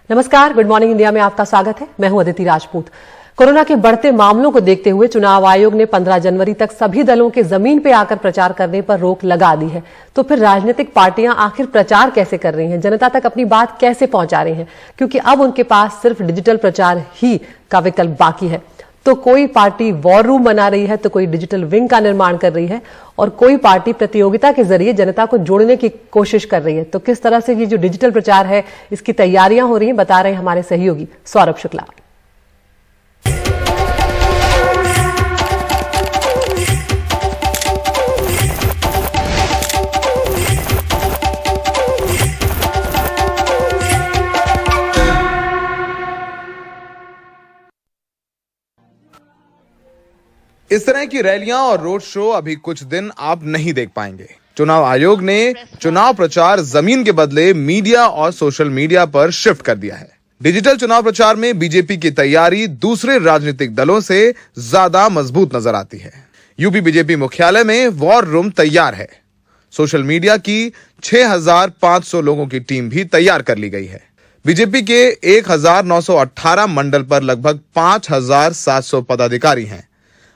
नमस्कार, good morning India में आपका स्वागत है। मैं हूं अदिति राजपूत। कोरोना के बढ़ते मामलों को देखते हुए चुनाव आयोग ने 15 जनवरी तक सभी दलों के जमीन पर आकर प्रचार करने पर रोक लगा दी है। तो फिर राजनीतिक पार्टियां आखिर प्रचार कैसे कर रही हैं, जनता तक अपनी बात कैसे पहुंचा रही हैं? क्योंकि अब उनके पास सिर्फ डिजिटल प्रचार ही का विकल्प बाकी है। तो कोई पार्टी वॉर रूम बना रही है, तो कोई डिजिटल विंग का निर्माण कर रही है और कोई पार्टी प्रतियोगिता के जरिए जनता को जोड़ने की कोशिश कर रही है। तो किस तरह से ये जो डिजिटल प्रचार है इसकी तैयारियां हो रही हैं, बता रहे हैं हमारे सहयोगी सौरभ शुक्ला। इस तरह की रैलियां और रोड शो अभी कुछ दिन आप नहीं देख पाएंगे। चुनाव आयोग ने चुनाव प्रचार जमीन के बदले मीडिया और सोशल मीडिया पर शिफ्ट कर दिया है। डिजिटल चुनाव प्रचार में बीजेपी की तैयारी दूसरे राजनीतिक दलों से ज्यादा मजबूत नजर आती है। यूपी बीजेपी मुख्यालय में वॉर रूम तैयार है। सोशल मीडिया की 6500 लोगों की टीम भी तैयार कर ली गई है। बीजेपी के 1918 मंडल पर लगभग 5700 पदाधिकारी हैं।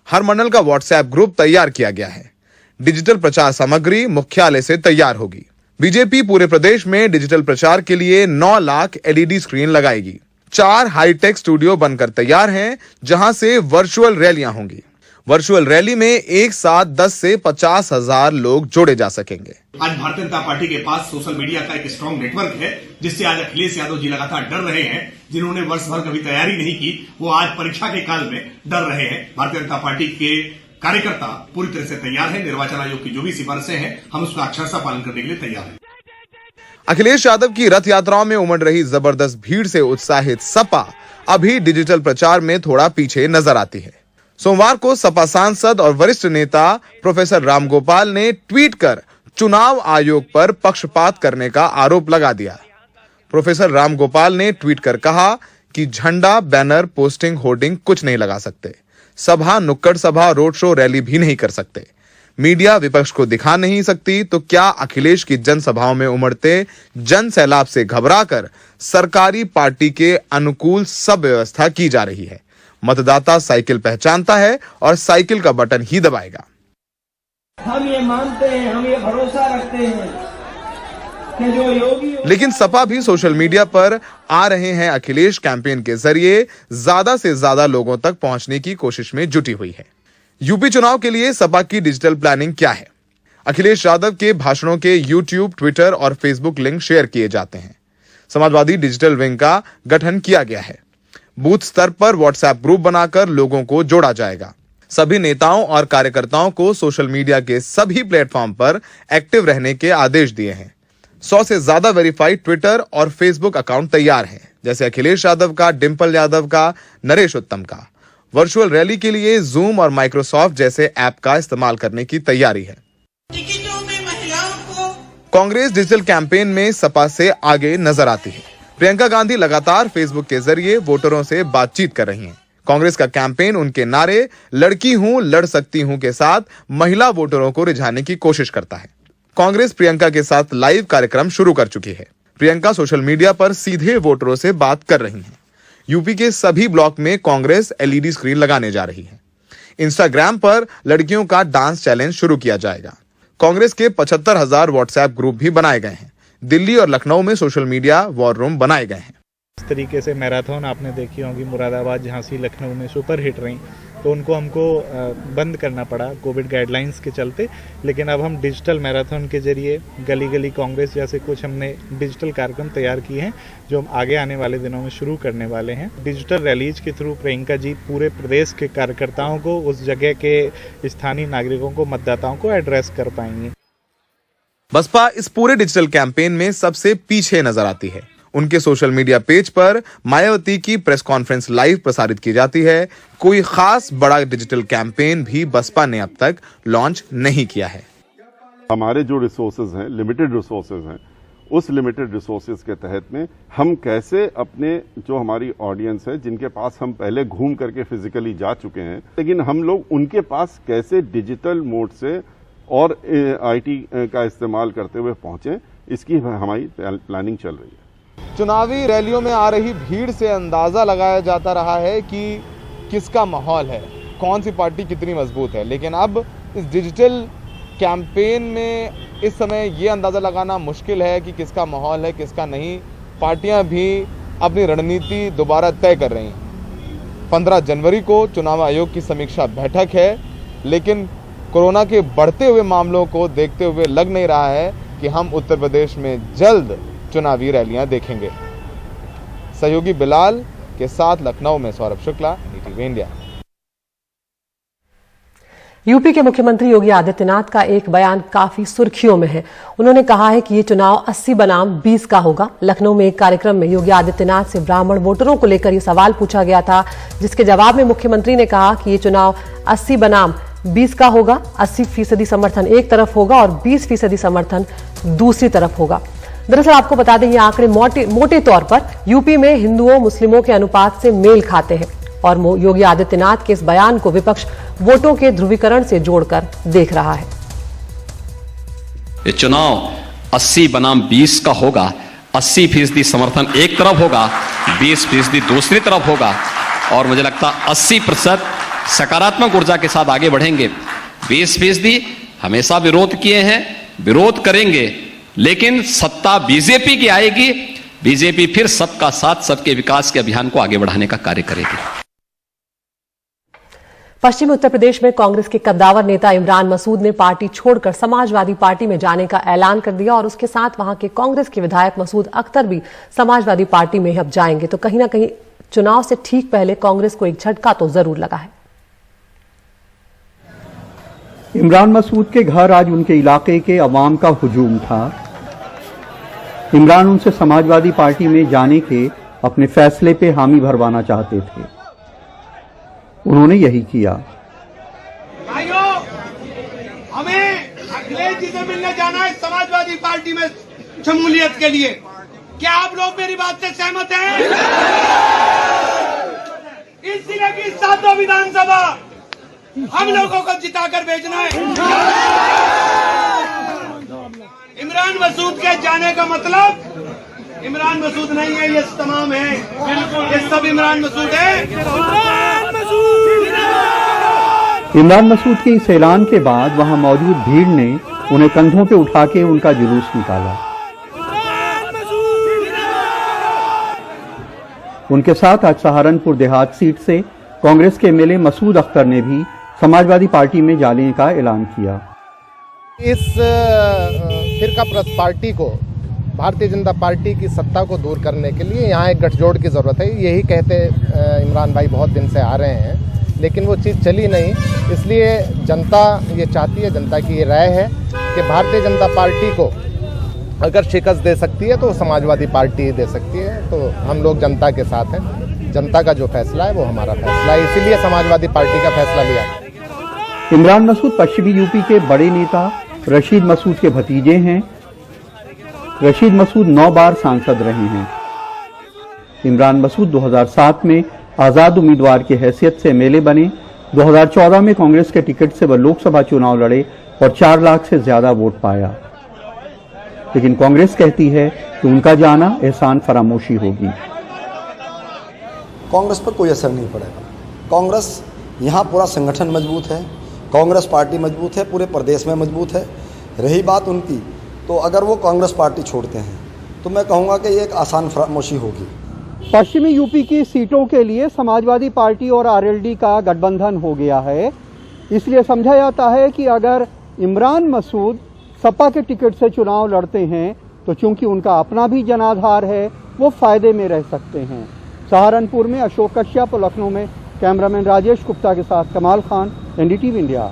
हर मंडल का व्हाट्सएप ग्रुप तैयार किया गया है। डिजिटल प्रचार सामग्री मुख्यालय से तैयार होगी। बीजेपी पूरे प्रदेश में डिजिटल प्रचार के लिए 9 लाख एलईडी स्क्रीन लगाएगी। 4 हाईटेक स्टूडियो बनकर तैयार हैं, जहां से वर्चुअल रैलियां होंगी। वर्चुअल रैली में एक साथ 10 से 50 हजार लोग जोड़े जा सकेंगे। आज भारतीय जनता पार्टी के पास सोशल मीडिया का एक स्ट्रांग नेटवर्क है, जिससे आज अखिलेश यादव जी लगातार डर रहे हैं। जिन्होंने वर्ष भर कभी तैयारी नहीं की, वो आज परीक्षा के काल में डर रहे हैं। भारतीय जनता पार्टी के कार्यकर्ता पूरी तरह से तैयार है। निर्वाचन आयोग की जो भी सिफारिशें हैं, हम उसका अक्षरशः पालन करने के लिए तैयार हैं। अखिलेश यादव की रथ यात्राओं में उमड़ रही जबरदस्त भीड़ से उत्साहित सपा अभी डिजिटल प्रचार में थोड़ा पीछे नजर आती है। सोमवार को सपा सांसद और वरिष्ठ नेता प्रोफेसर रामगोपाल ने ट्वीट कर चुनाव आयोग पर पक्षपात करने का आरोप लगा दिया। प्रोफेसर रामगोपाल ने ट्वीट कर कहा कि झंडा, बैनर, पोस्टिंग, होर्डिंग कुछ नहीं लगा सकते। सभा, नुक्कड़ सभा, रोड शो, रैली भी नहीं कर सकते। मीडिया विपक्ष को दिखा नहीं सकती, तो क्या अखिलेश की जनसभाओं में उमड़ते जन सैलाब से घबराकर सरकारी पार्टी के अनुकूल सब व्यवस्था की जा रही है? मतदाता साइकिल पहचानता है और साइकिल का बटन ही दबाएगा। हम ये मानते हैं, हम ये भरोसा रखते हैं कि जो योगी। लेकिन सपा भी सोशल मीडिया पर आ रहे हैं अखिलेश कैंपेन के जरिए ज्यादा से ज्यादा लोगों तक पहुंचने की कोशिश में जुटी हुई है। यूपी चुनाव के लिए सपा की डिजिटल प्लानिंग क्या है? अखिलेश यादव के भाषणों के यूट्यूब, ट्विटर और फेसबुक लिंक शेयर किए जाते हैं। समाजवादी डिजिटल विंग का गठन किया गया है। बूथ स्तर पर व्हाट्सएप ग्रुप बनाकर लोगों को जोड़ा जाएगा। सभी नेताओं और कार्यकर्ताओं को सोशल मीडिया के सभी प्लेटफॉर्म पर एक्टिव रहने के आदेश दिए हैं। 100 से ज्यादा वेरीफाइड ट्विटर और फेसबुक अकाउंट तैयार हैं, जैसे अखिलेश यादव का, डिंपल यादव का, नरेश उत्तम का। वर्चुअल रैली के लिए जूम और माइक्रोसॉफ्ट जैसे ऐप का इस्तेमाल करने की तैयारी है। कांग्रेस डिजिटल कैंपेन में सपा से आगे नजर आती है। प्रियंका गांधी लगातार फेसबुक के जरिए वोटरों से बातचीत कर रही हैं। कांग्रेस का कैंपेन उनके नारे लड़की हूं, लड़ सकती हूं के साथ महिला वोटरों को रिझाने की कोशिश करता है। कांग्रेस प्रियंका के साथ लाइव कार्यक्रम शुरू कर चुकी है। प्रियंका सोशल मीडिया पर सीधे वोटरों से बात कर रही हैं। यूपी के सभी ब्लॉक में कांग्रेस एलईडी स्क्रीन लगाने जा रही है। इंस्टाग्राम पर लड़कियों का डांस चैलेंज शुरू किया जाएगा। कांग्रेस के 75,000 व्हाट्सएप ग्रुप भी बनाए गए हैं। दिल्ली और लखनऊ में सोशल मीडिया वॉर रूम बनाए गए हैं। इस तरीके से मैराथन आपने देखी होगी, मुरादाबाद, झांसी, लखनऊ में सुपर हिट रही, तो उनको हमको बंद करना पड़ा कोविड गाइडलाइंस के चलते। लेकिन अब हम डिजिटल मैराथन के जरिए गली गली कांग्रेस जैसे कुछ हमने डिजिटल कार्यक्रम तैयार किए हैं, जो हम आगे आने वाले दिनों में शुरू करने वाले हैं। डिजिटल रैलीज के थ्रू प्रियंका जी पूरे प्रदेश के कार्यकर्ताओं को, उस जगह के स्थानीय नागरिकों को, मतदाताओं को एड्रेस कर पाएंगे। बसपा इस पूरे डिजिटल कैंपेन में सबसे पीछे नजर आती है। उनके सोशल मीडिया पेज पर मायावती की प्रेस कॉन्फ्रेंस लाइव प्रसारित की जाती है। कोई खास बड़ा डिजिटल कैंपेन भी बसपा ने अब तक लॉन्च नहीं किया है। हमारे जो रिसोर्सेज हैं, लिमिटेड रिसोर्सेज हैं, उस लिमिटेड रिसोर्सेज के तहत में हम कैसे अपने जो हमारी ऑडियंस है, जिनके पास हम पहले घूम करके फिजिकली जा चुके हैं, लेकिन हम लोग उनके पास कैसे डिजिटल मोड से और आईटी का इस्तेमाल करते हुए पहुंचे, इसकी हमारी प्लानिंग चल रही है। चुनावी रैलियों में आ रही भीड़ से अंदाजा लगाया जाता रहा है कि किसका माहौल है, कौन सी पार्टी कितनी मजबूत है। लेकिन अब इस डिजिटल कैंपेन में इस समय ये अंदाजा लगाना मुश्किल है कि किसका माहौल है, किसका नहीं। पार्टियां भी अपनी रणनीति दोबारा तय कर रही हैं। 15 जनवरी को चुनाव आयोग की समीक्षा बैठक है, लेकिन कोरोना के बढ़ते हुए मामलों को देखते हुए लग नहीं रहा है कि हम उत्तर प्रदेश में जल्द चुनावी रैलियां देखेंगे। सहयोगी बिलाल के साथ लखनऊ में Saurabh Shukla, NDTV India. UP के मुख्यमंत्री योगी आदित्यनाथ का एक बयान काफी सुर्खियों में है। उन्होंने कहा है कि ये चुनाव 80 बनाम 20 का होगा। लखनऊ में एक कार्यक्रम में योगी आदित्यनाथ से ब्राह्मण वोटरों को लेकर ये सवाल पूछा गया था, जिसके जवाब में मुख्यमंत्री ने कहा कि ये चुनाव 80 बनाम 20 का होगा। 80% समर्थन एक तरफ होगा और 20% समर्थन दूसरी तरफ होगा। दरअसल आपको बता दें, ये आंकड़े मोटे तौर पर यूपी में हिंदुओं मुस्लिमों के अनुपात से मेल खाते हैं और योगी आदित्यनाथ के इस बयान को विपक्ष वोटों के ध्रुवीकरण से जोड़कर देख रहा है। ये चुनाव 80 बनाम 20 का होगा। 80% समर्थन एक तरफ होगा, 20% दूसरी तरफ होगा और मुझे लगता 80% सकारात्मक ऊर्जा के साथ आगे बढ़ेंगे। 20% हमेशा विरोध किए हैं, विरोध करेंगे, लेकिन सत्ता बीजेपी की आएगी। बीजेपी फिर सबका साथ, सबके विकास के अभियान को आगे बढ़ाने का कार्य करेगी। पश्चिमी उत्तर प्रदेश में कांग्रेस के कद्दावर नेता इमरान मसूद ने पार्टी छोड़कर समाजवादी पार्टी में जाने का ऐलान कर दिया और उसके साथ वहां के कांग्रेस के विधायक मसूद अख्तर भी समाजवादी पार्टी में अब जाएंगे। तो कहीं ना कहीं चुनाव से ठीक पहले कांग्रेस को एक झटका तो जरूर लगा है। इमरान मसूद के घर आज उनके इलाके के अवाम का हुजूम था। इमरान उनसे समाजवादी पार्टी में जाने के अपने फैसले पे हामी भरवाना चाहते थे। उन्होंने यही किया। भाइयों, हमें अखिलेश जी से मिलने जाना है समाजवादी पार्टी में शमूलियत के लिए। क्या आप लोग मेरी बात से सहमत हैं? इस जिले की 7 विधानसभा हम लोगों को जिताकर भेजना है। इमरान मसूद के जाने का मतलब इमरान मसूद नहीं है, ये तमाम है, ये सब इमरान मसूद है। इमरान मसूद के इस ऐलान के बाद वहां मौजूद भीड़ ने उन्हें कंधों पे उठा के उनका जुलूस निकाला। उनके साथ आज सहारनपुर देहात सीट से कांग्रेस के एमएलए मसूद अख्तर ने भी समाजवादी पार्टी में जाने का ऐलान किया। इस फिरकाप्रस्त पार्टी को, भारतीय जनता पार्टी की सत्ता को दूर करने के लिए यहाँ एक गठजोड़ की जरूरत है। यही कहते इमरान भाई बहुत दिन से आ रहे हैं, लेकिन वो चीज़ चली नहीं। इसलिए जनता ये चाहती है, जनता की ये राय है कि भारतीय जनता पार्टी को अगर शिकस्त दे सकती है तो समाजवादी पार्टी दे सकती है। तो हम लोग जनता के साथ हैं, जनता का जो फैसला है वो हमारा फैसला है, इसीलिए समाजवादी पार्टी का फैसला लिया। इमरान मसूद पश्चिमी यूपी के बड़े नेता रशीद मसूद के भतीजे हैं। रशीद मसूद 9 बार सांसद रहे हैं। इमरान मसूद 2007 में आजाद उम्मीदवार की हैसियत से एमएलए बने। 2014 में कांग्रेस के टिकट से वह लोकसभा चुनाव लड़े और 4 लाख से ज्यादा वोट पाया। लेकिन कांग्रेस कहती है कि उनका जाना एहसान फरामोशी होगी। कांग्रेस पर कोई असर नहीं पड़ेगा। कांग्रेस यहाँ पूरा संगठन मजबूत है, कांग्रेस पार्टी मजबूत है, पूरे प्रदेश में मजबूत है। रही बात उनकी, तो अगर वो कांग्रेस पार्टी छोड़ते हैं तो मैं कहूँगा कि ये एक आसान फरामोशी होगी। पश्चिमी यूपी की सीटों के लिए समाजवादी पार्टी और आरएलडी का गठबंधन हो गया है। इसलिए समझा जाता है कि अगर इमरान मसूद सपा के टिकट से चुनाव लड़ते हैं तो चूंकि उनका अपना भी जनाधार है, वो फायदे में रह सकते हैं। सहारनपुर में अशोक कश्यप और लखनऊ में कैमरामैन राजेश गुप्ता के साथ कमाल खान, NDTV इंडिया।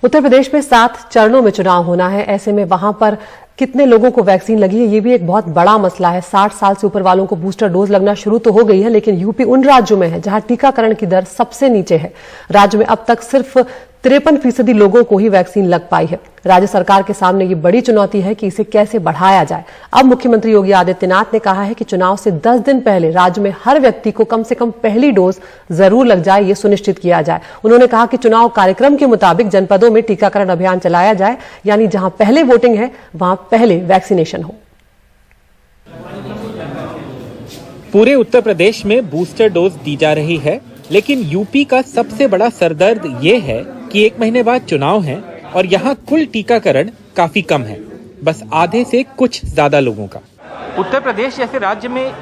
उत्तर प्रदेश में 7 चरणों में चुनाव होना है। ऐसे में वहां पर कितने लोगों को वैक्सीन लगी है, ये भी एक बहुत बड़ा मसला है। 60 साल से ऊपर वालों को बूस्टर डोज लगना शुरू तो हो गई है, लेकिन यूपी उन राज्यों में है जहां टीकाकरण की दर सबसे नीचे है। राज्य में अब तक सिर्फ 53% लोगों को ही वैक्सीन लग पाई है। राज्य सरकार के सामने ये बड़ी चुनौती है कि इसे कैसे बढ़ाया जाए। अब मुख्यमंत्री योगी आदित्यनाथ ने कहा है कि चुनाव से 10 दिन पहले राज्य में हर व्यक्ति को कम से कम पहली डोज जरूर लग जाए, ये सुनिश्चित किया जाए। उन्होंने कहा कि चुनाव कार्यक्रम के मुताबिक जनपदों में टीकाकरण अभियान चलाया जाए, यानी जहां पहले वोटिंग है वहां पहले वैक्सीनेशन हो। पूरे उत्तर प्रदेश में बूस्टर डोज दी जा रही है, लेकिन यूपी का सबसे बड़ा सरदर्द ये है कि 1 महीने बाद चुनाव है और यहाँ कुल टीकाकरण काफी कम है, बस आधे से कुछ ज्यादा लोगों का। उत्तर प्रदेश जैसे राज्य में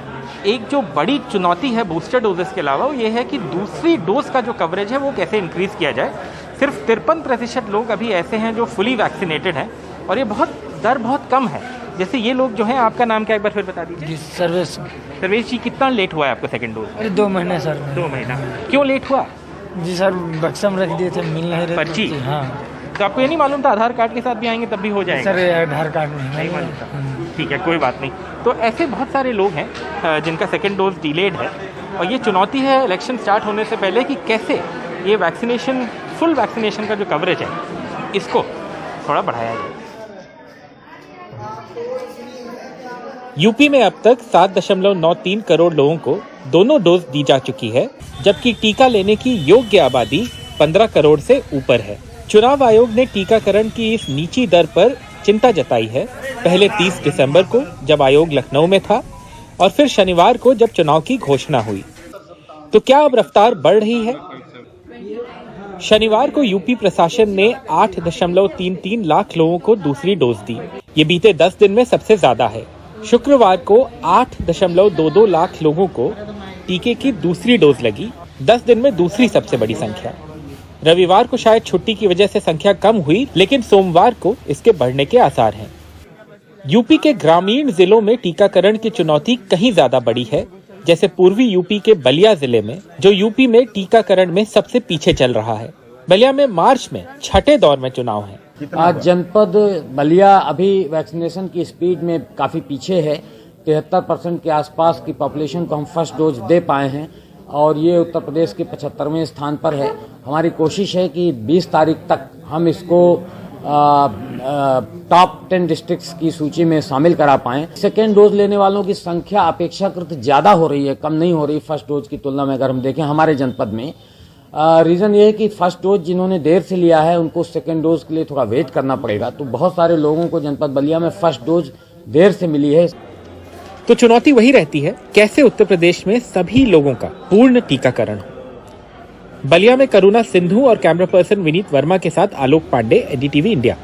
एक जो बड़ी चुनौती है बूस्टर डोजेस के अलावा वो ये है कि दूसरी डोज का जो कवरेज है वो कैसे इंक्रीज किया जाए। सिर्फ 53% लोग अभी ऐसे हैं जो फुली वैक्सीनेटेड हैं और ये दर बहुत कम है। जैसे ये लोग जो हैं, आपका नाम क्या एक बार फिर बता दीजिए। सर्वेश जी, कितना लेट हुआ है आपको सेकंड डोज? अरे 2 महीने सर। 2 महीना क्यों लेट हुआ? जी सर, बक्सम रख दिए थे, मिल नहीं रहे पर्ची। हाँ, तो आपको ये नहीं मालूम था आधार कार्ड के साथ भी आएंगे तब भी हो जाएगा? सर आधार कार्ड नहीं मालूम था। ठीक है, कोई बात नहीं। तो ऐसे बहुत सारे लोग हैं जिनका सेकेंड डोज डिलेड है और ये चुनौती है इलेक्शन स्टार्ट होने से पहले कि कैसे ये वैक्सीनेशन, फुल वैक्सीनेशन का जो कवरेज है इसको थोड़ा बढ़ाया जाए। यूपी में अब तक 7.93 करोड़ लोगों को दोनों डोज दी जा चुकी है, जबकि टीका लेने की योग्य आबादी 15 करोड़ से ऊपर है। चुनाव आयोग ने टीकाकरण की इस नीची दर पर चिंता जताई है, पहले 30 दिसंबर को जब आयोग लखनऊ में था और फिर शनिवार को जब चुनाव की घोषणा हुई। तो क्या अब रफ्तार बढ़ रही है? शनिवार को यूपी प्रशासन ने 8.33 लाख लोगों को दूसरी डोज दी। ये बीते 10 दिन में सबसे ज्यादा है। शुक्रवार को 8.22 लाख लोगों को टीके की दूसरी डोज लगी, 10 दिन में दूसरी सबसे बड़ी संख्या। रविवार को शायद छुट्टी की वजह से संख्या कम हुई, लेकिन सोमवार को इसके बढ़ने के आसार हैं। यूपी के ग्रामीण जिलों में टीकाकरण की चुनौती कहीं ज्यादा बड़ी है, जैसे पूर्वी यूपी के बलिया जिले में, जो यूपी में टीकाकरण में सबसे पीछे चल रहा है। बलिया में मार्च में छठे दौर में चुनाव है। आज जनपद बलिया अभी वैक्सीनेशन की स्पीड में काफी पीछे है। 73% के आसपास की पॉपुलेशन को हम फर्स्ट डोज दे पाए हैं और ये उत्तर प्रदेश के 75वें स्थान पर है। हमारी कोशिश है कि 20 तारीख तक हम इसको टॉप 10 डिस्ट्रिक्ट्स की सूची में शामिल करा पाएं। सेकेंड डोज लेने वालों की संख्या अपेक्षाकृत ज्यादा हो रही है, कम नहीं हो रही फर्स्ट डोज की तुलना में। अगर हम देखें हमारे जनपद में रीजन ये है कि फर्स्ट डोज जिन्होंने देर से लिया है उनको सेकेंड डोज के लिए थोड़ा वेट करना पड़ेगा। तो बहुत सारे लोगों को जनपद बलिया में फर्स्ट डोज देर से मिली है। तो चुनौती वही रहती है, कैसे उत्तर प्रदेश में सभी लोगों का पूर्ण टीकाकरण हो। बलिया में करुणा सिंधु और कैमरा पर्सन विनीत वर्मा के साथ आलोक पांडे, एनडीटीवी इंडिया।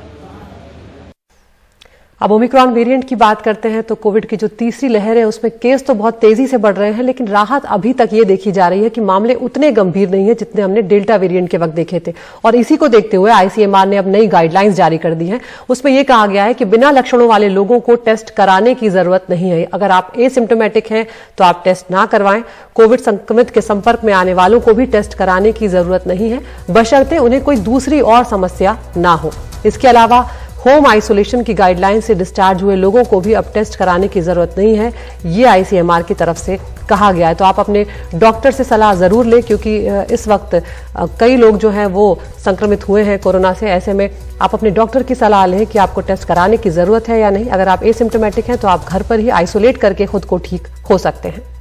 अब ओमिक्रॉन वेरिएंट की बात करते हैं तो कोविड की जो तीसरी लहर है उसमें केस तो बहुत तेजी से बढ़ रहे हैं, लेकिन राहत अभी तक ये देखी जा रही है कि मामले उतने गंभीर नहीं है जितने हमने डेल्टा वेरिएंट के वक्त देखे थे। और इसी को देखते हुए आईसीएमआर ने अब नई गाइडलाइंस जारी कर दी हैं। उसमें यह कहा गया है कि बिना लक्षणों वाले लोगों को टेस्ट कराने की जरूरत नहीं है। अगर आप एसिम्प्टोमेटिक हैं तो आप टेस्ट ना करवाएं। कोविड संक्रमित के संपर्क में आने वालों को भी टेस्ट कराने की जरूरत नहीं है, बशर्ते उन्हें कोई दूसरी और समस्या ना हो। इसके अलावा होम आइसोलेशन की गाइडलाइन से डिस्चार्ज हुए लोगों को भी अब टेस्ट कराने की जरूरत नहीं है, ये आईसीएमआर की तरफ से कहा गया है। तो आप अपने डॉक्टर से सलाह जरूर लें, क्योंकि इस वक्त कई लोग जो हैं वो संक्रमित हुए हैं कोरोना से। ऐसे में आप अपने डॉक्टर की सलाह लें कि आपको टेस्ट कराने की जरूरत है या नहीं। अगर आप एसिम्प्टोमेटिक हैं तो आप घर पर ही आइसोलेट करके खुद को ठीक हो सकते हैं।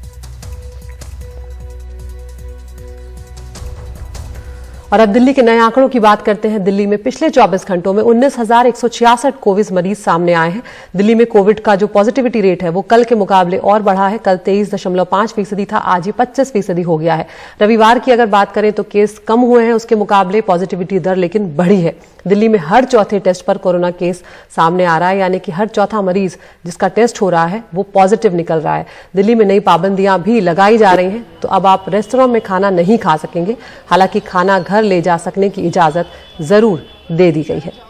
और अब दिल्ली के नए आंकड़ों की बात करते हैं। दिल्ली में पिछले 24 घंटों में 19,166 कोविड मरीज सामने आए हैं। दिल्ली में कोविड का जो पॉजिटिविटी रेट है वो कल के मुकाबले और बढ़ा है। कल 23.5% था, आज ये 25% हो गया है। रविवार की अगर बात करें तो केस कम हुए हैं उसके मुकाबले, पॉजिटिविटी दर लेकिन बढ़ी है। दिल्ली में हर चौथे टेस्ट पर कोरोना केस सामने आ रहा है, यानी कि हर चौथा मरीज जिसका टेस्ट हो रहा है वो पॉजिटिव निकल रहा है। दिल्ली में नई पाबंदियां भी लगाई जा रही हैं, तो अब आप रेस्टोरेंट में खाना नहीं खा सकेंगे। हालांकि खाना घर ले जा सकने की इजाजत जरूर दे दी गई है।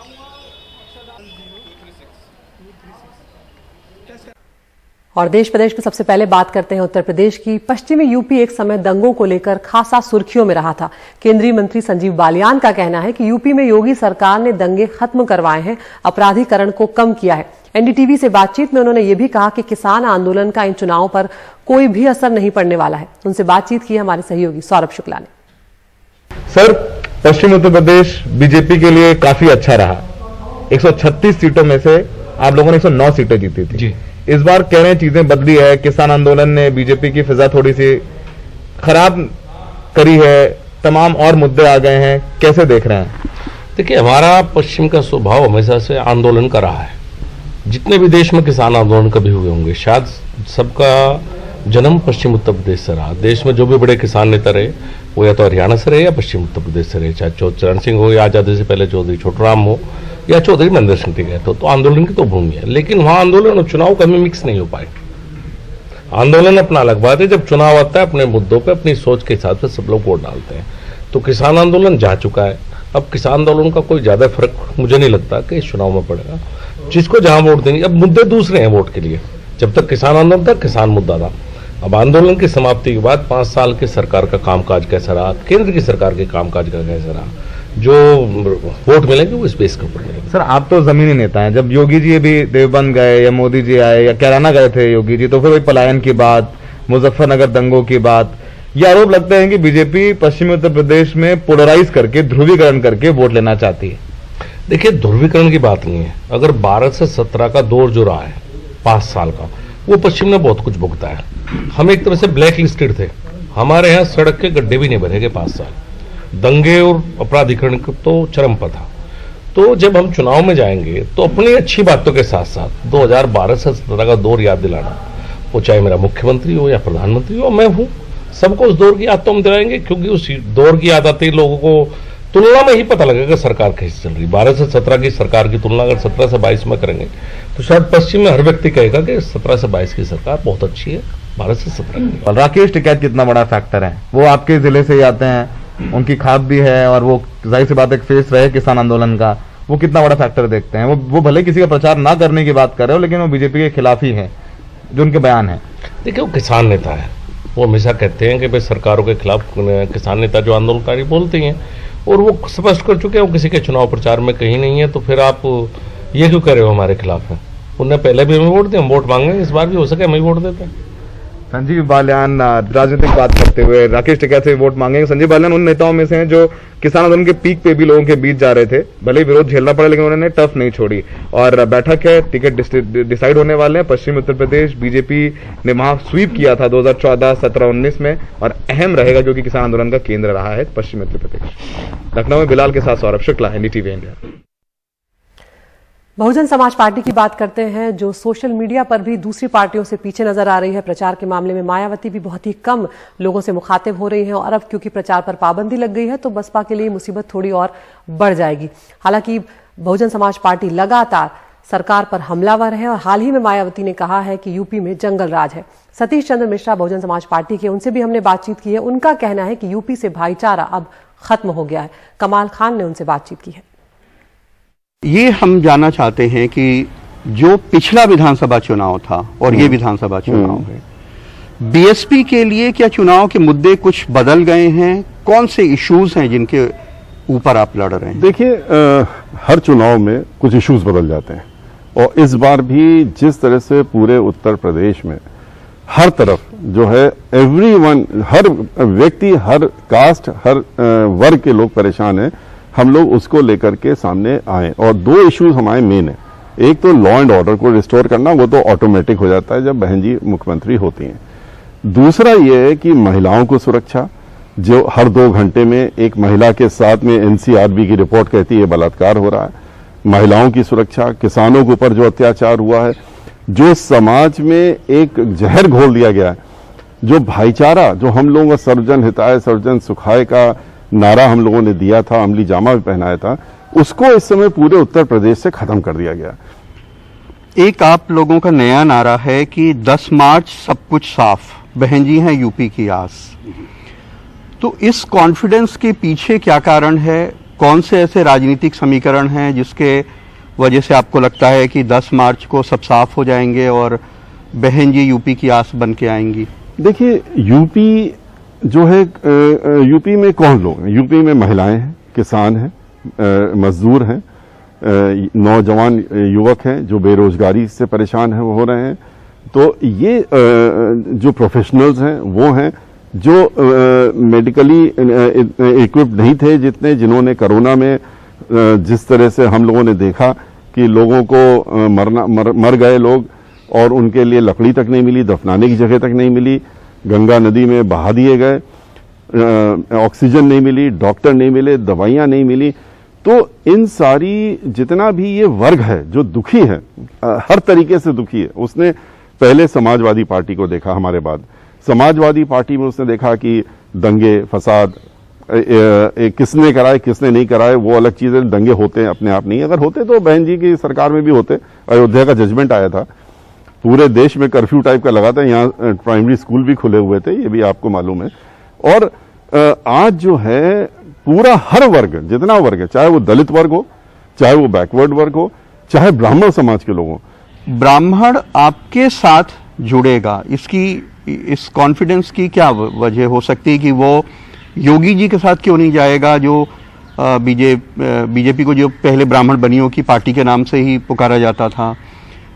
और देश प्रदेश में सबसे पहले बात करते हैं उत्तर प्रदेश की। पश्चिमी यूपी एक समय दंगों को लेकर खासा सुर्खियों में रहा था। केंद्रीय मंत्री संजीव बालियान का कहना है कि यूपी में योगी सरकार ने दंगे खत्म करवाए हैं, अपराधीकरण को कम किया है। एनडीटीवी से बातचीत में उन्होंने ये भी कहा कि किसान आंदोलन का इन चुनावों पर कोई भी असर नहीं पड़ने वाला है। उनसे बातचीत की हमारे सहयोगी सौरभ शुक्ला ने। सर, पश्चिम उत्तर प्रदेश बीजेपी के लिए काफी अच्छा रहा। 136 सीटों में से आप लोगों ने 109 सीटें जीती थी। इस बार कह रहे हैं चीजें बदली है, किसान आंदोलन ने बीजेपी की फिजा थोड़ी सी खराब करी है, तमाम और मुद्दे आ गए हैं, कैसे देख रहे हैं? देखिए, हमारा पश्चिम का स्वभाव हमेशा से आंदोलन का रहा है जितने भी देश में किसान आंदोलन कभी हुए होंगे, शायद सबका जन्म पश्चिम उत्तर प्रदेश से रहा। देश में जो भी बड़े किसान नेता रहे वो या तो हरियाणा से रहे या पश्चिम उत्तर प्रदेश से रहे, चाहे चरण सिंह हो या आजादी से पहले चौधरी छोटूराम हो या चौधरी महेंद्र सिंह गए तो आंदोलन की तो भूमि है। लेकिन वहां आंदोलन और चुनाव कभी मिक्स नहीं हो पाए। आंदोलन अपना अलग बात है, जब चुनाव आता है अपने मुद्दों पे अपनी सोच के हिसाब से सब लोग वोट डालते हैं। तो किसान आंदोलन जा चुका है, अब किसान आंदोलन का कोई ज्यादा फर्क मुझे नहीं लगता कि इस चुनाव में पड़ेगा। जिसको जहां वोट देंगे, अब मुद्दे दूसरे हैं वोट के लिए। जब तक किसान आंदोलन था किसान मुद्दा था, अब आंदोलन की समाप्ति के बाद 5 साल की सरकार का कामकाज कैसा रहा, केंद्र की सरकार के कामकाज का कैसा रहा, जो वोट मिलेंगे वो इस बेस के ऊपर मिलेंगे। सर आप तो जमीनी नेता हैं, जब योगी जी भी देवबंद गए या मोदी जी आए या कैराना गए थे योगी जी, तो फिर वही पलायन की बात, मुजफ्फरनगर दंगों की बात, ये आरोप लगते हैं कि बीजेपी पश्चिमी उत्तर प्रदेश में पोलराइज करके ध्रुवीकरण करके वोट लेना चाहती है। देखिए ध्रुवीकरण की बात नहीं है, अगर 12 से 17 का दौर जो रहा है 5 साल का, वो पश्चिम ने बहुत कुछ भुगता है। हम एक तरह से ब्लैक लिस्टेड थे, हमारे यहाँ सड़क के गड्ढे भी नहीं भरेंगे 5 साल, दंगे और अपराधीकरण तो चरम पर था। तो जब हम चुनाव में जाएंगे तो अपनी अच्छी बातों के साथ साथ 2012 से 17 का दौर याद दिलाना, वो चाहे मेरा मुख्यमंत्री हो या प्रधानमंत्री हो, मैं हूं, सबको उस दौर की याद तो हम दिलाएंगे, क्योंकि उस दौर की याद आते ही लोगों को तुलना में ही पता लगेगा सरकार कैसे चल रही। 12 से 17 की सरकार की तुलना अगर 17 से 22 में करेंगे तो शायद पश्चिम में हर व्यक्ति कहेगा कि 17 से 22 की सरकार बहुत अच्छी है, 12 से 17 की। राकेश टिकैत कितना बड़ा फैक्टर है, वो आपके जिले से ही आते हैं, उनकी खाद भी है और वो जाहिर सी बात एक फेस रहे किसान आंदोलन का, वो कितना बड़ा फैक्टर देखते हैं? वो भले किसी का प्रचार ना करने की बात कर रहे हो, लेकिन वो बीजेपी के खिलाफ ही है, जो उनके बयान है। देखिए वो किसान नेता है, वो हमेशा कहते हैं कि भाई सरकारों के खिलाफ किसान नेता जो आंदोलनकारी बोलते हैं, और वो स्पष्ट कर चुके हैं वो किसी के चुनाव प्रचार में कहीं नहीं है। तो फिर आप ये क्यों कह रहे हो हमारे खिलाफ है? उन्हें पहले भी हमें वोट दिए, हम वोट मांगे, इस बार भी हो सके हम ही वोट देते हैं। संजीव बालियान राजनीतिक बात करते हुए राकेश टिकैत से वोट मांगेंगे। संजीव बालियान उन नेताओं में से हैं जो किसान आंदोलन के पीक पे भी लोगों के बीच जा रहे थे, भले ही विरोध झेलना पड़ा लेकिन उन्होंने टफ नहीं छोड़ी। और बैठक है, टिकट डिसाइड होने वाले हैं। पश्चिमी उत्तर प्रदेश बीजेपी ने वहां स्वीप किया था 2014, 17, 19 में, और अहम रहेगा क्योंकि किसान आंदोलन का केंद्र रहा है पश्चिमी उत्तर प्रदेश। लखनऊ में बिलाल के साथ Saurabh Shukla, NDTV India. Bahujan Samaj party की बात करते हैं, जो सोशल मीडिया पर भी दूसरी पार्टियों से पीछे नजर आ रही है। प्रचार के मामले में मायावती भी बहुत ही कम लोगों से मुखातिब हो रही हैं, और अब क्योंकि प्रचार पर पाबंदी लग गई है तो बसपा के लिए मुसीबत थोड़ी और बढ़ जाएगी। हालांकि बहुजन समाज पार्टी लगातार सरकार पर हमलावर है, और हाल ही में मायावती ने कहा है कि यूपी में जंगल राज है। सतीश चंद्र मिश्रा बहुजन समाज पार्टी के, उनसे भी हमने बातचीत की है। उनका कहना है कि यूपी से भाईचारा अब खत्म हो गया है। कमाल खान ने उनसे बातचीत की है। ये हम जानना चाहते हैं कि जो पिछला विधानसभा चुनाव था और ये विधानसभा चुनाव है, बीएसपी के लिए क्या चुनाव के मुद्दे कुछ बदल गए हैं? कौन से इश्यूज हैं जिनके ऊपर आप लड़ रहे हैं? देखिए, हर चुनाव में कुछ इश्यूज बदल जाते हैं, और इस बार भी जिस तरह से पूरे उत्तर प्रदेश में हर तरफ जो है एवरीवन, हर व्यक्ति, हर कास्ट, हर वर्ग के लोग परेशान हैं, हम लोग उसको लेकर के सामने आए। और 2 इश्यूज हमारे मेन है। एक तो लॉ एंड ऑर्डर को रिस्टोर करना, वो तो ऑटोमेटिक हो जाता है जब बहन जी मुख्यमंत्री होती हैं। दूसरा ये है कि महिलाओं को सुरक्षा, जो हर 2 घंटे में एक महिला के साथ में NCRB की रिपोर्ट कहती है बलात्कार हो रहा है। महिलाओं की सुरक्षा, किसानों के ऊपर जो अत्याचार हुआ है, जो समाज में एक जहर घोल दिया गया है, जो भाईचारा, जो हम लोगों का सर्वजन हिताय सर्वजन सुखाय का नारा हम लोगों ने दिया था, अमली जामा भी पहनाया था, उसको इस समय पूरे उत्तर प्रदेश से खत्म कर दिया गया। एक आप लोगों का नया नारा है कि 10 मार्च सब कुछ साफ, बहन जी हैं यूपी की आस। तो इस कॉन्फिडेंस के पीछे क्या कारण है? कौन से ऐसे राजनीतिक समीकरण हैं जिसके वजह से आपको लगता है कि 10 मार्च को सब साफ हो जाएंगे और बहन जी यूपी की आस बन के आएंगी? देखिए, यूपी जो है, यूपी में कौन लोग हैं? यूपी में महिलाएं हैं, किसान हैं, मजदूर हैं, नौजवान युवक हैं जो बेरोजगारी से परेशान है, हो रहे हैं। तो ये जो प्रोफेशनल्स हैं वो हैं जो मेडिकली इक्विप्ड नहीं थे, जिन्होंने कोरोना में जिस तरह से हम लोगों ने देखा कि लोगों को मर गए लोग, और उनके लिए लकड़ी तक नहीं मिली, दफनाने की जगह तक नहीं मिली, गंगा नदी में बहा दिए गए, ऑक्सीजन नहीं मिली, डॉक्टर नहीं मिले, दवाइयां नहीं मिली। तो इन सारी जितना भी ये वर्ग है जो दुखी है, हर तरीके से दुखी है, उसने पहले समाजवादी पार्टी को देखा, हमारे बाद समाजवादी पार्टी में उसने देखा कि दंगे फसाद किसने कराए किसने नहीं कराए वो अलग चीज है, दंगे होते हैं अपने आप नहीं, अगर होते तो बहन जी की सरकार में भी होते। अयोध्या का जजमेंट आया था, पूरे देश में कर्फ्यू टाइप का लगा था, यहाँ प्राइमरी स्कूल भी खुले हुए थे, ये भी आपको मालूम है। और आज जो है पूरा हर वर्ग, जितना वर्ग है, चाहे वो दलित वर्ग हो, चाहे वो बैकवर्ड वर्ग हो, चाहे ब्राह्मण समाज के लोग हों, ब्राह्मण आपके साथ जुड़ेगा, इस कॉन्फिडेंस की क्या वजह हो सकती है कि वो योगी जी के साथ क्यों नहीं जाएगा, जो बीजेपी को जो पहले ब्राह्मण बनियों की पार्टी के नाम से ही पुकारा जाता था,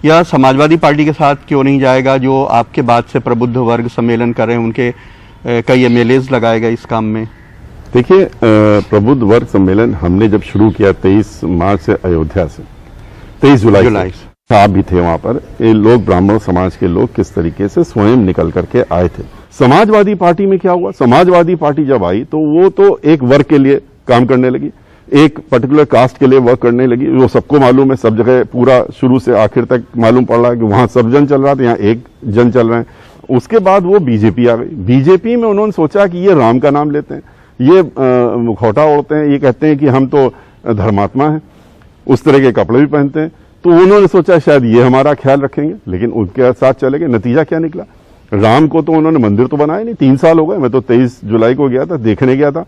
या समाजवादी पार्टी के साथ क्यों नहीं जाएगा जो आपके बाद से प्रबुद्ध वर्ग सम्मेलन कर रहे हैं, उनके कई एमएलएज लगाएगा इस काम में। देखिए, प्रबुद्ध वर्ग सम्मेलन हमने जब शुरू किया 23 मार्च से अयोध्या से, 23 जुलाई से आप भी थे वहां पर, ये लोग ब्राह्मण समाज के लोग किस तरीके से स्वयं निकल करके आए थे। समाजवादी पार्टी में क्या हुआ, समाजवादी पार्टी जब आई तो वो तो एक वर्ग के लिए काम करने लगी, एक पर्टिकुलर कास्ट के लिए वर्क करने लगी, वो सबको मालूम है, सब जगह पूरा शुरू से आखिर तक मालूम पड़ रहा है कि वहां सब जन चल रहा था, यहाँ एक जन चल रहे हैं। उसके बाद वो बीजेपी आ गई, बीजेपी में उन्होंने सोचा कि ये राम का नाम लेते हैं, ये मुखौटा ओढ़ते हैं, ये कहते हैं कि हम तो धर्मात्मा हैं, उस तरह के कपड़े भी पहनते हैं, तो उन्होंने सोचा शायद ये हमारा ख्याल रखेंगे, लेकिन उनके साथ चले गए। नतीजा क्या निकला, राम को तो उन्होंने मंदिर तो बनाया नहीं, 3 साल हो गए, मैं तो 23 जुलाई को गया था, देखने गया था,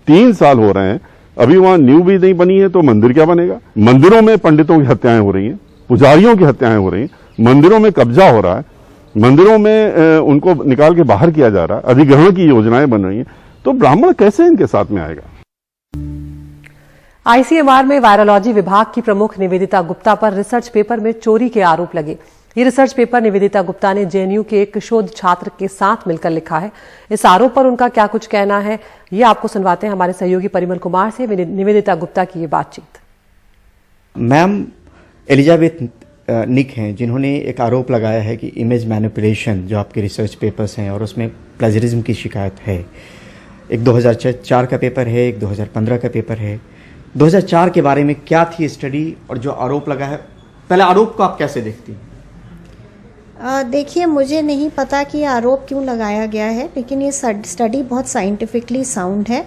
3 साल हो रहे हैं, अभी वहां न्यू भी नहीं बनी है, तो मंदिर क्या बनेगा। मंदिरों में पंडितों की हत्याएं हो रही हैं, पुजारियों की हत्याएं हो रही हैं, मंदिरों में कब्जा हो रहा है, मंदिरों में उनको निकाल के बाहर किया जा रहा है, अधिग्रहण की योजनाएं बन रही हैं, तो ब्राह्मण कैसे इनके साथ में आएगा। आईसीएमआर में वायरोलॉजी विभाग की प्रमुख निवेदिता गुप्ता पर रिसर्च पेपर में चोरी के आरोप लगे। ये रिसर्च पेपर निवेदिता गुप्ता ने जेएनयू के एक शोध छात्र के साथ मिलकर लिखा है। इस आरोप पर उनका क्या कुछ कहना है, ये आपको सुनवाते हैं हमारे सहयोगी परिमल कुमार से निवेदिता गुप्ता की ये बातचीत। मैम एलिजाबेथ निक हैं, जिन्होंने एक आरोप लगाया है कि इमेज मैनिपुलेशन जो आपके रिसर्च पेपर्स हैं और उसमें प्लेजरिज्म की शिकायत है। एक 2004 का पेपर है, एक 2015 का पेपर है। 2004 के बारे में क्या थी स्टडी और जो आरोप लगा है, पहले आरोप को आप कैसे देखती हैं? देखिए, मुझे नहीं पता कि आरोप क्यों लगाया गया है, लेकिन ये स्टडी बहुत साइंटिफिकली साउंड है।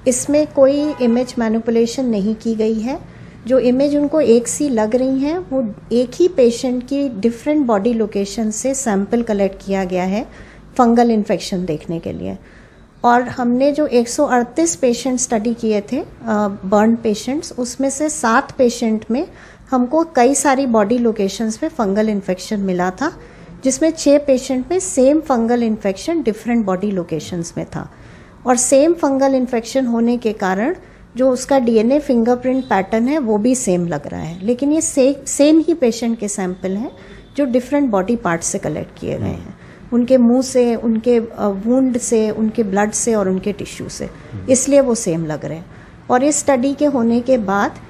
इसमें कोई इमेज मैनिपुलेशन नहीं की गई है। जो इमेज उनको एक सी लग रही हैं वो एक ही पेशेंट की डिफरेंट बॉडी लोकेशन से सैंपल कलेक्ट किया गया है फंगल इन्फेक्शन देखने के लिए। और हमने जो 138 पेशेंट स्टडी किए थे बर्न पेशेंट्स, उसमें से 7 पेशेंट में हमको कई सारी बॉडी लोकेशंस पे फंगल इन्फेक्शन मिला था, जिसमें 6 पेशेंट में same fungal infection different body locations में था। और सेम फंगल इन्फेक्शन होने के कारण जो उसका डीएनए फिंगरप्रिंट पैटर्न है वो भी सेम लग रहा है, लेकिन ये सेम ही पेशेंट के सैंपल हैं जो डिफरेंट बॉडी पार्ट से कलेक्ट किए गए हैं, उनके मुंह से, उनके वुंड से, उनके ब्लड से और उनके टिश्यू से, इसलिए वो सेम लग रहे हैं। और इस स्टडी के होने के बाद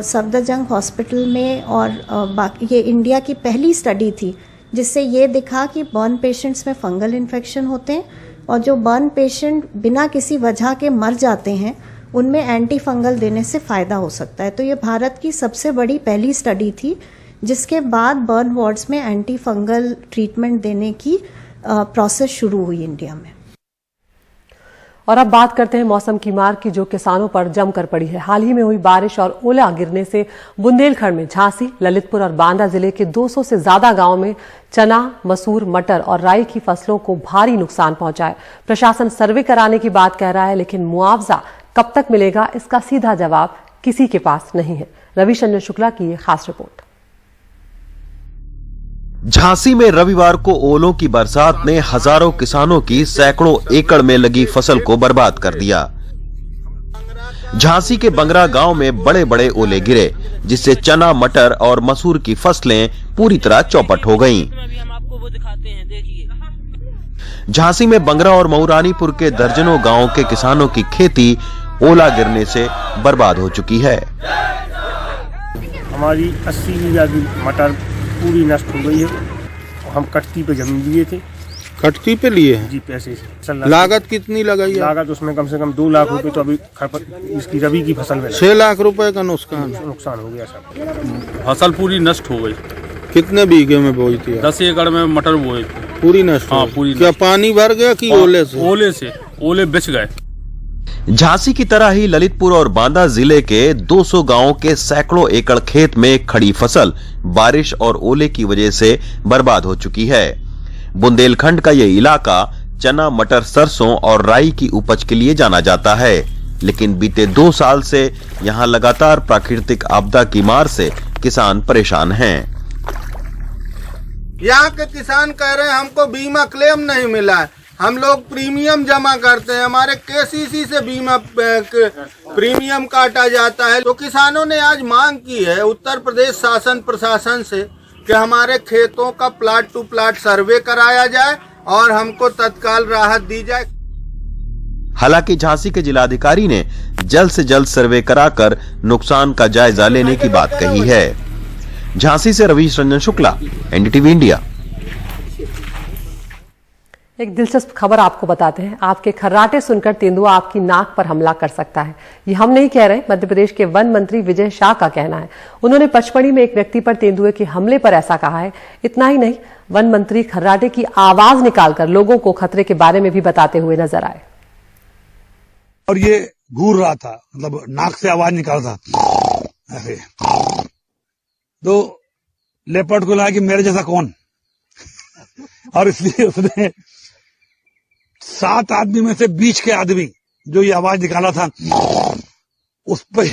सफदरजंग हॉस्पिटल में और बाकी ये इंडिया की पहली स्टडी थी जिससे ये दिखा कि बर्न पेशेंट्स में फंगल इन्फेक्शन होते हैं और जो बर्न पेशेंट बिना किसी वजह के मर जाते हैं उनमें एंटी फंगल देने से फ़ायदा हो सकता है। तो ये भारत की सबसे बड़ी पहली स्टडी थी जिसके बाद बर्न वार्ड्स में एंटी फंगल ट्रीटमेंट देने की प्रोसेस शुरू हुई इंडिया में। और अब बात करते हैं मौसम की मार की, जो किसानों पर जमकर पड़ी है। हाल ही में हुई बारिश और ओला गिरने से बुंदेलखंड में झांसी, ललितपुर और बांदा जिले के 200 से ज्यादा गांवों में चना, मसूर, मटर और राई की फसलों को भारी नुकसान पहुंचा है। प्रशासन सर्वे कराने की बात कह रहा है, लेकिन मुआवजा कब तक मिलेगा, इसका सीधा जवाब किसी के पास नहीं है। रविशंकर शुक्ला की ये खास रिपोर्ट। झांसी में रविवार को ओलों की बरसात ने हजारों किसानों की सैकड़ों एकड़ में लगी फसल को बर्बाद कर दिया। झांसी के बंगरा गांव में बड़े बड़े ओले गिरे, जिससे चना, मटर और मसूर की फसलें पूरी तरह चौपट हो गईं। झांसी में बंगरा और मऊरानीपुर के दर्जनों गांवों के किसानों की खेती ओला गिरने से बर्बाद हो चुकी है। हमारी 80 बीघा की मटर पूरी नष्ट हो गई है। हम कटती पे जमीन लिए थे, खटती पे लिए हैं जी पैसे से। लागत कितनी लगाई है? लागत उसमें कम से कम 2 लाख रुपए तो अभी इसकी रबी की फसल में 6 लाख रुपए का नुकसान हो गया सब। फसल पूरी नष्ट हो गई। कितने बीघे में बोई थी? 10 एकड़ में मटर बोए थे। पूरी नष्ट? हाँ पूरी। क्या पानी भर गया कि ओले से? ओले बिछ गए। झांसी की तरह ही ललितपुर और बांदा जिले के 200 गांवों के सैकड़ों एकड़ खेत में खड़ी फसल बारिश और ओले की वजह से बर्बाद हो चुकी है। बुंदेलखंड का यह इलाका चना, मटर, सरसों और राई की उपज के लिए जाना जाता है, लेकिन बीते 2 साल से यहां लगातार प्राकृतिक आपदा की मार से किसान परेशान हैं। यहाँ के किसान कह रहे हैं हमको बीमा क्लेम नहीं मिला है, हम लोग प्रीमियम जमा करते हैं, हमारे केसीसी से बीमा प्रीमियम काटा जाता है। तो किसानों ने आज मांग की है उत्तर प्रदेश शासन प्रशासन से कि हमारे खेतों का प्लाट टू प्लाट सर्वे कराया जाए और हमको तत्काल राहत दी जाए। हालांकि झांसी के जिलाधिकारी ने जल्द से जल्द सर्वे कराकर नुकसान का जायजा लेने की बात कही है। झांसी से रवीश रंजन शुक्ला, एनडीटीवी इंडिया। एक दिलचस्प खबर आपको बताते हैं। आपके खर्राटे सुनकर तेंदुआ आपकी नाक पर हमला कर सकता है। ये हम नहीं कह रहे, मध्य प्रदेश के वन मंत्री विजय शाह का कहना है। उन्होंने पचमढ़ी में एक व्यक्ति पर तेंदुए के हमले पर ऐसा कहा है। इतना ही नहीं, वन मंत्री खर्राटे की आवाज निकालकर लोगों को खतरे के बारे में भी बताते हुए नजर आए। और ये घूर रहा था, मतलब नाक से आवाज निकाल रहा था ऐसे। तो लेपर्ड को लगा कि मेरे जैसा कौन, और इसलिए उसने 7 आदमी में से बीच के आदमी जो ये आवाज निकाला था उस पर